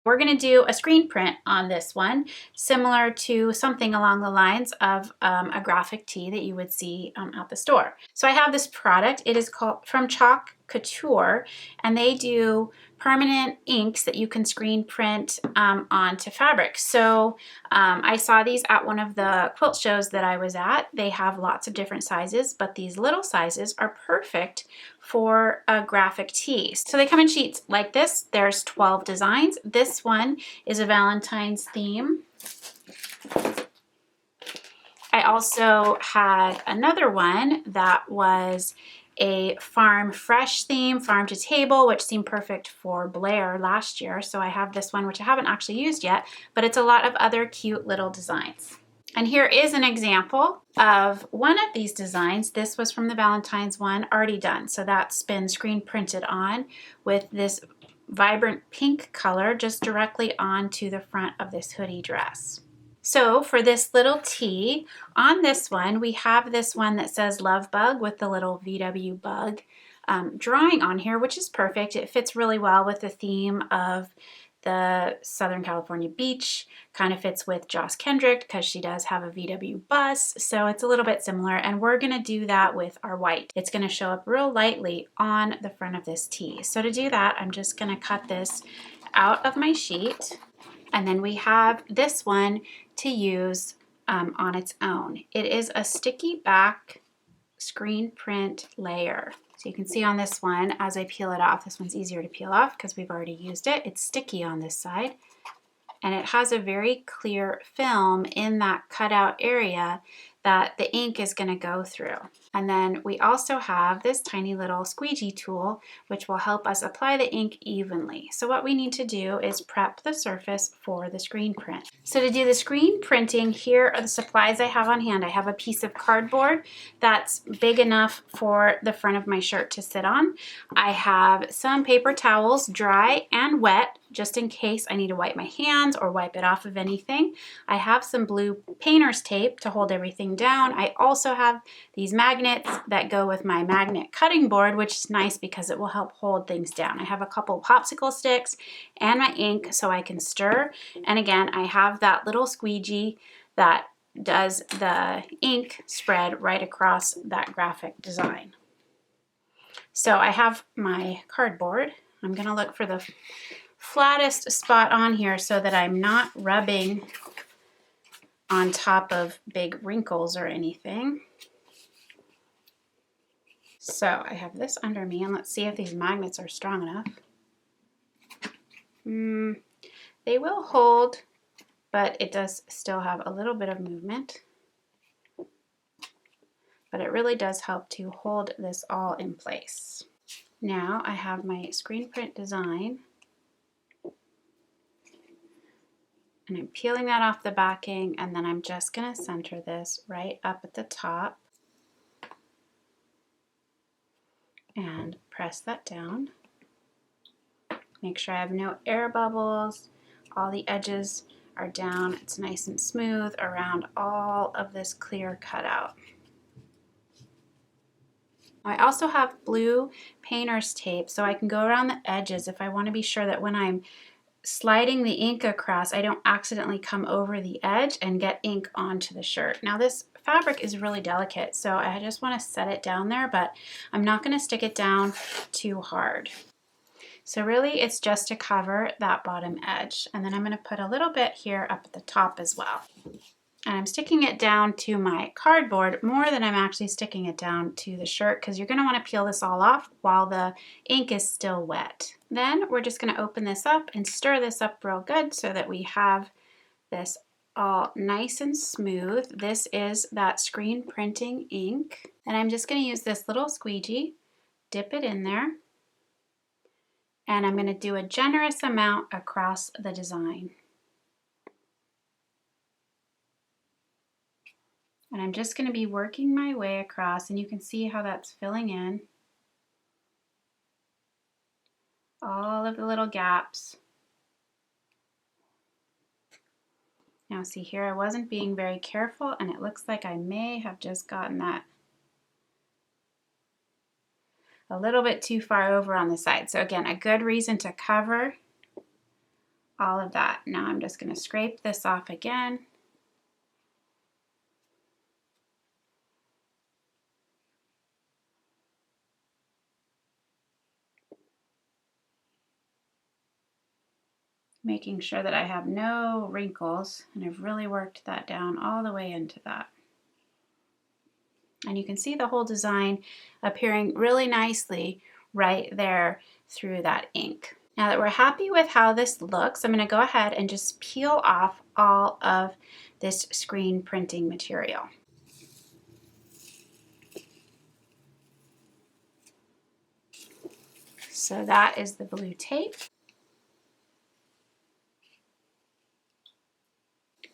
We're going to do a screen print on this one, similar to something along the lines of a graphic tee that you would see at the store. So I have this product. It is called from Couture, and they do permanent inks that you can screen print onto fabric. So I saw these at one of the quilt shows that I was at. They have lots of different sizes, but these little sizes are perfect for a graphic tee. So they come in sheets like this. There's 12 designs. This one is a Valentine's theme. I also had another one that was a farm fresh theme, farm to table, which seemed perfect for Blair last year. So I have this one, which I haven't actually used yet, but it's a lot of other cute little designs. And here is an example of one of these designs. This was from the Valentine's one, already done. So that's been screen printed on with this vibrant pink color just directly onto the front of this hoodie dress. So for this little tee, on this one, we have this one that says Love Bug with the little VW bug drawing on here, which is perfect. It fits really well with the theme of the Southern California beach, kind of fits with Joss Kendrick because she does have a VW bus. So it's a little bit similar, and we're gonna do that with our white. It's gonna show up real lightly on the front of this tee. So to do that, I'm just gonna cut this out of my sheet. And then we have this one to use on its own. It is a sticky back screen print layer. So you can see on this one, as I peel it off, this one's easier to peel off because we've already used it. It's sticky on this side. And it has a very clear film in that cutout area that the ink is going to go through. And then we also have this tiny little squeegee tool, which will help us apply the ink evenly. So what we need to do is prep the surface for the screen print. So to do the screen printing, here are the supplies I have on hand. I have a piece of cardboard that's big enough for the front of my shirt to sit on. I have some paper towels, dry and wet, just in case I need to wipe my hands or wipe it off of anything. I have some blue painter's tape to hold everything down. I also have these magnets that go with my magnet cutting board, which is nice because it will help hold things down. I have a couple popsicle sticks and my ink so I can stir. And again, I have that little squeegee that does the ink spread right across that graphic design. So I have my cardboard. I'm going to look for the flattest spot on here so that I'm not rubbing on top of big wrinkles or anything. So I have this under me, and let's see if these magnets are strong enough. They will hold, but it does still have a little bit of movement. But it really does help to hold this all in place. Now I have my screen print design. And I'm peeling that off the backing, and then I'm just going to center this right up at the top and press that down. Make sure I have no air bubbles. All the edges are down. It's nice and smooth around all of this clear cutout. I also have blue painter's tape, so I can go around the edges if I want to be sure that when I'm sliding the ink across, I don't accidentally come over the edge and get ink onto the shirt. Now this fabric is really delicate, so I just want to set it down there, but I'm not going to stick it down too hard. So really it's just to cover that bottom edge. And then I'm going to put a little bit here up at the top as well. And I'm sticking it down to my cardboard more than I'm actually sticking it down to the shirt, because you're going to want to peel this all off while the ink is still wet. Then we're just going to open this up and stir this up real good so that we have this all nice and smooth. This is that screen printing ink. And I'm just going to use this little squeegee, dip it in there, and I'm going to do a generous amount across the design. And I'm just going to be working my way across, and you can see how that's filling in all of the little gaps. Now see here, I wasn't being very careful, and it looks like I may have just gotten that a little bit too far over on the side. So again, a good reason to cover all of that. Now I'm just going to scrape this off again. Making sure that I have no wrinkles, and I've really worked that down all the way into that. And you can see the whole design appearing really nicely right there through that ink. Now that we're happy with how this looks, I'm going to go ahead and just peel off all of this screen printing material. So that is the blue tape.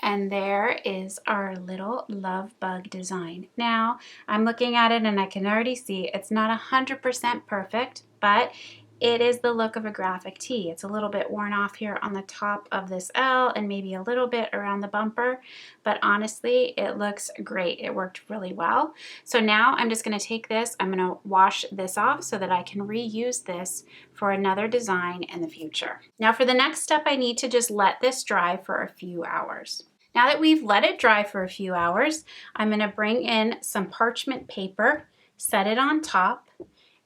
And there is our little love bug design. Now, I'm looking at it and I can already see it's not 100% perfect, but it is the look of a graphic tee. It's a little bit worn off here on the top of this L and maybe a little bit around the bumper, but honestly, it looks great. It worked really well. So now I'm just gonna take this, I'm gonna wash this off so that I can reuse this for another design in the future. Now for the next step, I need to just let this dry for a few hours. Now that we've let it dry for a few hours, I'm gonna bring in some parchment paper, set it on top,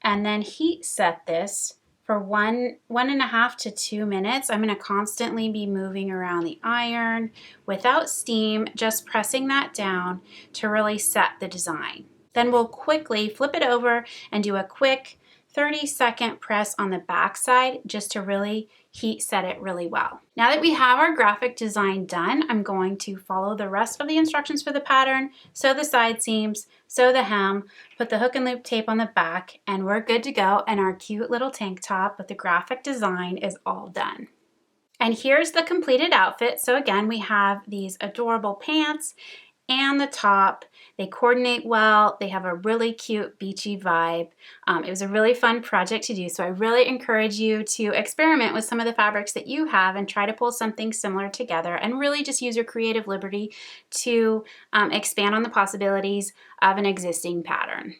and then heat set this for 1.5 to 2 minutes. I'm gonna constantly be moving around the iron without steam, just pressing that down to really set the design. Then we'll quickly flip it over and do a quick 30-second press on the back side just to really heat set it really well. Now that we have our graphic design done, I'm going to follow the rest of the instructions for the pattern, sew the side seams, sew the hem, put the hook and loop tape on the back, and we're good to go, and our cute little tank top with the graphic design is all done. And here's the completed outfit. So again, we have these adorable pants and the top. They coordinate well. They have a really cute beachy vibe. It was a really fun project to do, so I really encourage you to experiment with some of the fabrics that you have and try to pull something similar together and really just use your creative liberty to expand on the possibilities of an existing pattern.